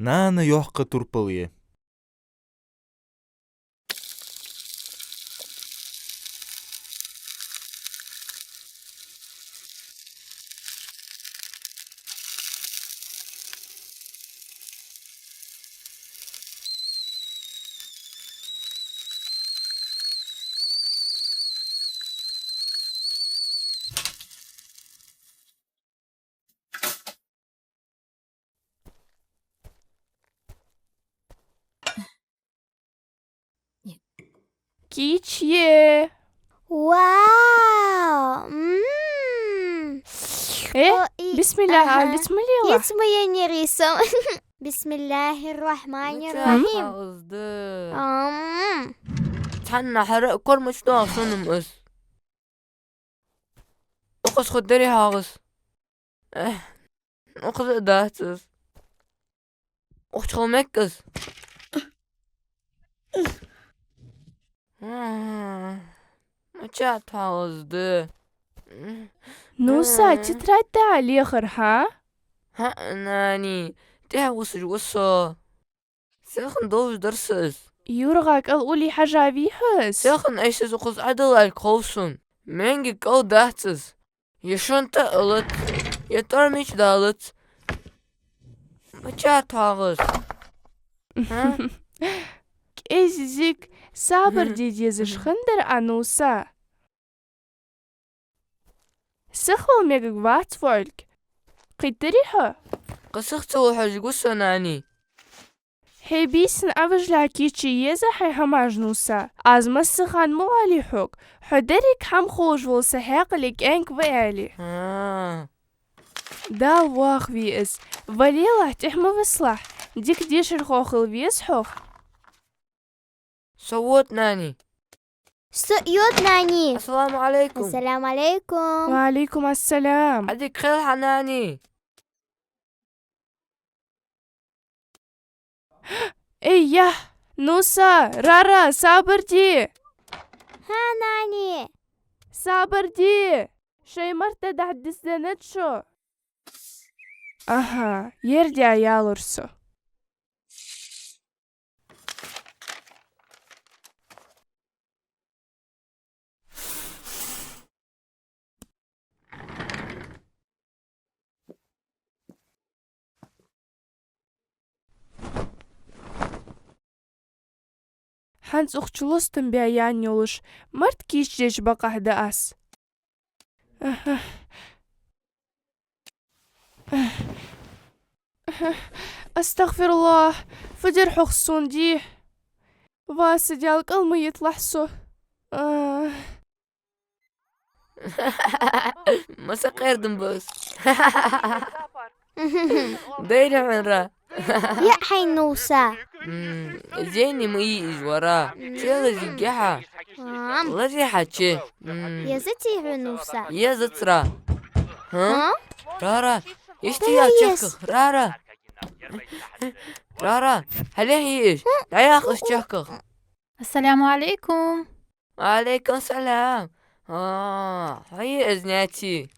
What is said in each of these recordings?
Nana yoqqa turpalıyı. Кичье. Вау! بسم الله Aha. بسم الله Yetmeyen resim. Bismillahirrahmanirrahim. Ağızdı. Am. Tanna حرق كل مشتاق صنم اس. أقص خدري هاغس. أقص داتس. أخش خمكس. ما جات هاغزdı. نوسا تتردى على آخر ها ها ناني تهوس الوصة. ساخن دوش درسس. يورغاك أقولي حاجة بيهس ساخن ايسس أقص عدل الكوسون. منجي كو داتس. يشون تقلت. يترميش دالت. ما جات هاغس. كيزيك صابر ديديز خندر أنوسا سخو ميغ وات فولك قيتريها قصخت وحج قصة ناني. هي بيسن أبجلا كيتشي يزا حي هماجنوسا از مسخان موالي حوك حدريك حم خوش والسحاق لك انك ويالي دا واخ فيس وليلا تحمو بصلح ديك ديش الخوخل فيس حوخ صوت ناني. سؤيود ناني. السلام عليكم. السلام عليكم. وعليكم السلام عديك خير حناني. ايه نوسا رارا صابر دي ها ناني. صابر دي شي مرتا دعد السنة شو اها يرجع يالرسو Hans uxçulustun bir yan yoluş. Mart kişceş bakahda as. استغفر الله فجر حخصون دي واسد يالك ما يطلحسو مسا قيردن بس. دايرة من را. يا حينوسا. زيني ميج ورا. شيء زجحة. الله زيحة شيء. يا زتي حنوسا. يا زترا. ها؟ رارا. يشتي يا شكخ. رارا. رارا. هل هي ايش؟ لا ياخذ شكخ. السلام عليكم. وعليكم السلام. هي ازناتي.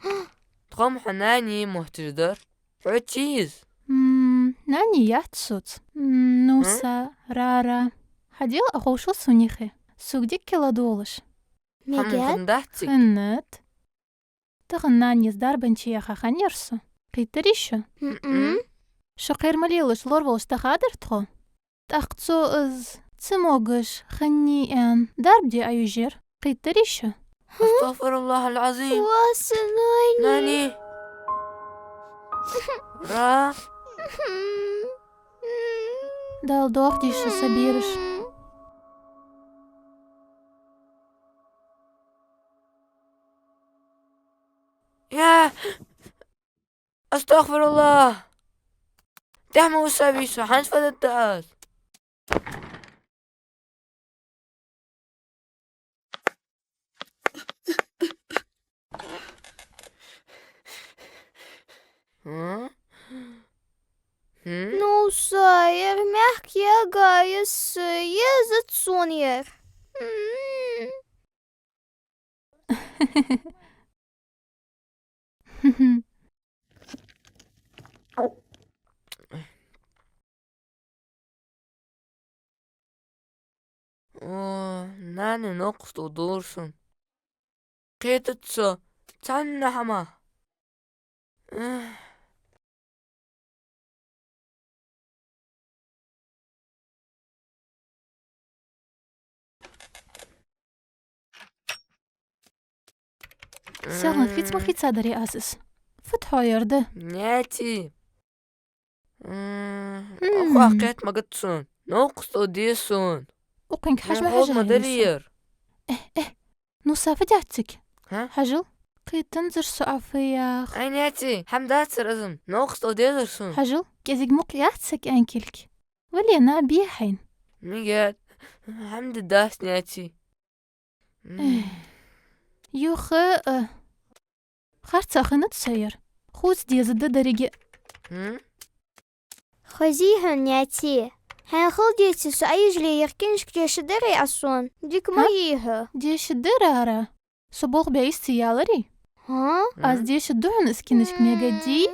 تقوم حناني مهتجدر. عتشيز. ناني ياتسوت. نوسا رارا. حديل أخوشو سونيخي. سوكديك كلا دولش. مجد؟ خندحتي. خنت. تغناني زدار بنشي يخا خنيرسو. قيتريشو. شو قير مليلش لورفوش تخادر تخو. تاقتصو از تسموغش خنيئان دارب دي أيوجير. قيتريشو. استغفر الله العظيم. واسناني. ناني. را. دال دوغ ديشو سبيرش. يا استغفر الله. تحمو سابيسو حنش فدتاس. نوسا يرمح يا جايس يزت سونير. Nani noqstu dursun. Qeytitso. Tanna hama. Сягын хиц махиц адари азиз. فتحوا يرده. Neti. Qaqet magatsun. Noqstu disun. وقنك حجم Hol حجر madariyar. نوسا فدعتك. ها؟ حجل قيت تنزر سعفيا. Ay neti. Hamdat sırızım. Noqstu diyorsun. حجل كذيك مقياتك أنكلك. ولي أنا بيحين. Migad. Hamd das neti. يوخ خارت ساخنت سير. خوز ديز درجة. خزيها نياتي هنخل ديتي سأيجلي يركنش كتيش دري أصون ديك مايها ديش الدرارة. صبوغ بيستي يالري. ها؟ Az diyeş duhan iskiniş megadi.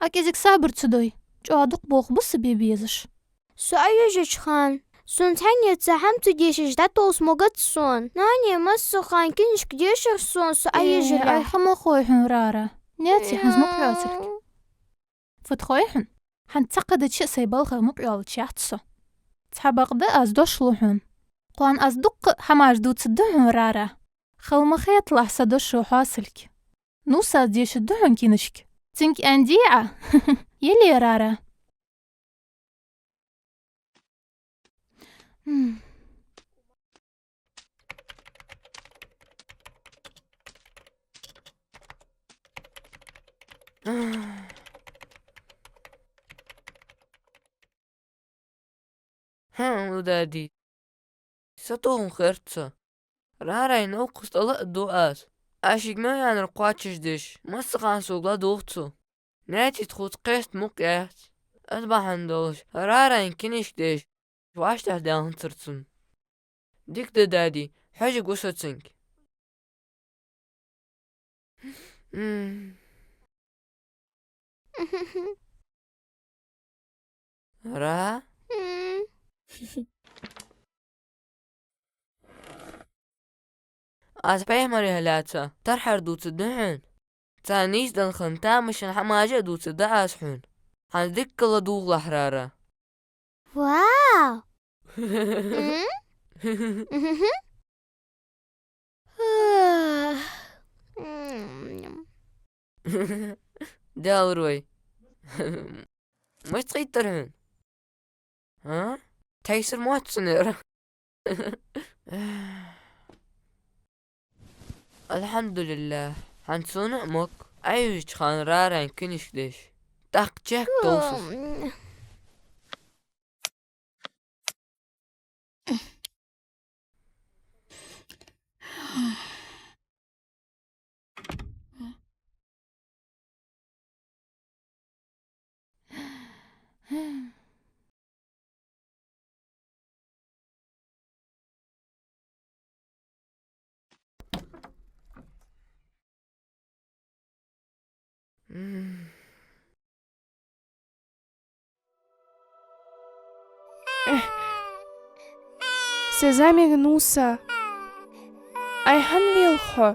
Akezik sabır tsudoy. Çoğaduk boğ bısı bebiyazış. سأيجش خان سون تانية تزحم تديشش دا توس موغت سون ناني مسو خان كنش كديشر سون Ay سأيجلي xamo khoyhun rara. Niyati hazmuk yasilk. فتخويحن. حنتقد شيء سيبال خمق يالتشاتسو. تحبق ده از دوشلوحن. قوان از دق حماج دو تصدوحن رارا. خلمخيط لحظة دوشو حاصلك. نوسا ديش الدوحن كينشك. تنك انديعة. يلي رارا. ودادي. ستوهم خيرتسا. Raray noqust ala duas. Ashigma yan rqatchish dish. Masqan sugla duftsu. Nati tkhut qest muqyat. Asbahan dolsh. Raray kinish dish. Washtah dan tsirtsun. Dik de dadi. Haji gusatsink. Ra? أسبيه مري هلاتا ترحر دوت الدهن تانيس دن خنتا مشان حماجة دوت الدا أسحون هندك الله دوغ حرارة واو داوروي مش تغيترهن ها تيسر موت سنير الحمد لله هنسون أمك أيوش خان رارين كنش ديش تاق جاك توصف سزامي نوسا أي هنوي الخو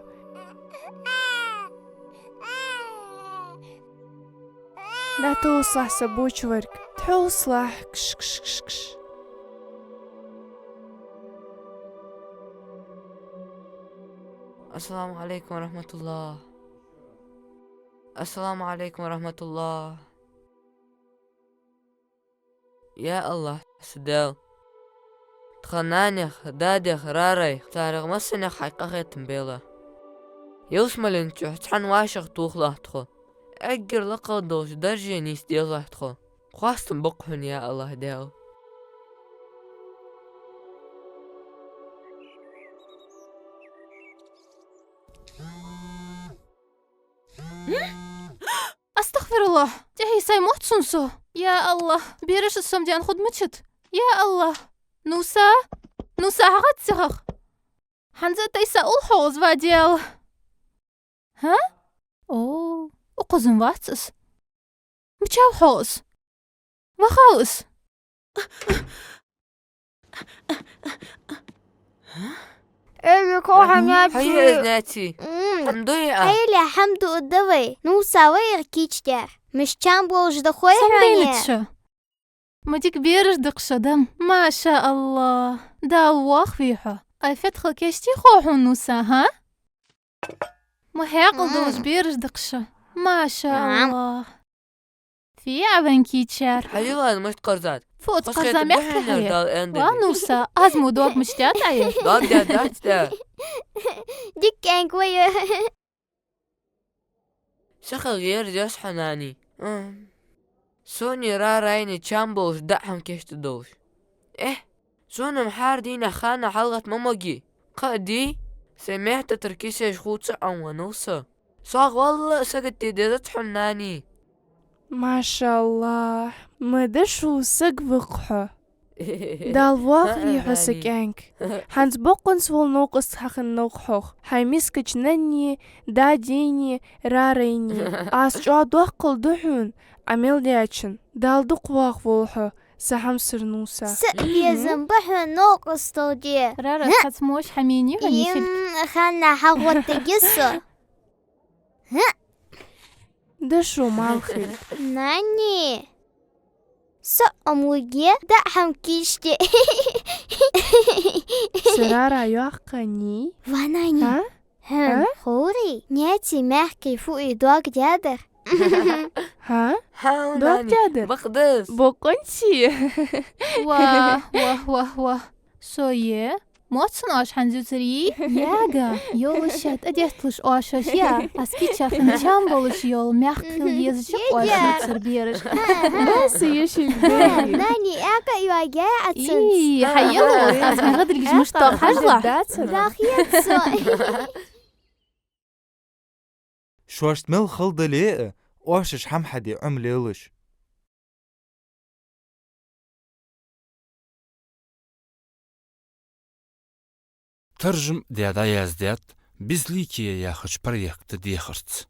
لا توصح سبوش ورك توصح كش كش كش كش السلام عليكم ورحمة الله السلام عليكم ورحمة الله يا الله سدال تخنانيخ داديخ راريخ تاريخ مسنيخ حقاقي تنبيلا يوسمالين تشوح تحن واشق توخ تخو أجر لقا دوش درجة نيس ديال تخو خواستم بقهن يا الله دال أستغفر الله. تهي سيموت سنسو. يا الله بيرش السمديان خد متشت. يا الله نوسا هغت سخخ حنزة تيسا الحوز فاديال ها؟ أوه وقزن واتس متشاو حوز وخالص كوهم يا هيا ناتي حمدوية هيا حمد الدوي نوسا وير كيتشتر مش كان بولج دخوي رانيا سمدينتشا مديك بيرش دقشة دم ما شاء الله دا الواخ فيها الفتخة كيشتي خوحو نوسا ها محيق دوش بيرش دقشة ما شاء الله في عبن كيتشار حيوان مش قرزات فوت قزام يحكي اندي ونوسا أزمو دوك مشتات عيه داد داد ديك كان كوي شخل غير جاش حناني سوني رايني تشامبوش دعهم كيشت دوش سوني محار دينا خانا حلقة ماموجي قادي سمعت تركيسي شخوص ونوسا صاغ والله سقت ديدت حناني ما شاء الله مدشو سق بقحو دال واقعي حسك انك هانز بقنس والنوقس حقن نوقحوخ هاي مسكج نني دا ديني راريني اسجو دوقل دحون عمل دياتشن دال دق واق والحو سحم سرنوسا سألي زنبح نوقس توجي رارا حتموش حميني ونيفلك خانا حغوة تجسو دشو مالخي ناني سأموجي دعهم كيشتي سرارا يوقني واناني ها خوري نياتي محكي فوقي دوك جادر ها دوك حاوناني جادر بقدس بقنشي واه واه واه واه سويه موتسن آش هنزوتري ياغا يولشات أديتلش آشاش يا أسكي شافن شامبولش يول ميخل يزجق آشاش بيرش بس يشي ناني اكا يواجه اتسنس إيه حيلو أزمي غدر جيش مشتاق حجلة داخيتسو شواشت مل خلد ليه واشش حمحدي عمليلش ترجم ديادا يازديات بزليكي يا خش بريخت ديخرت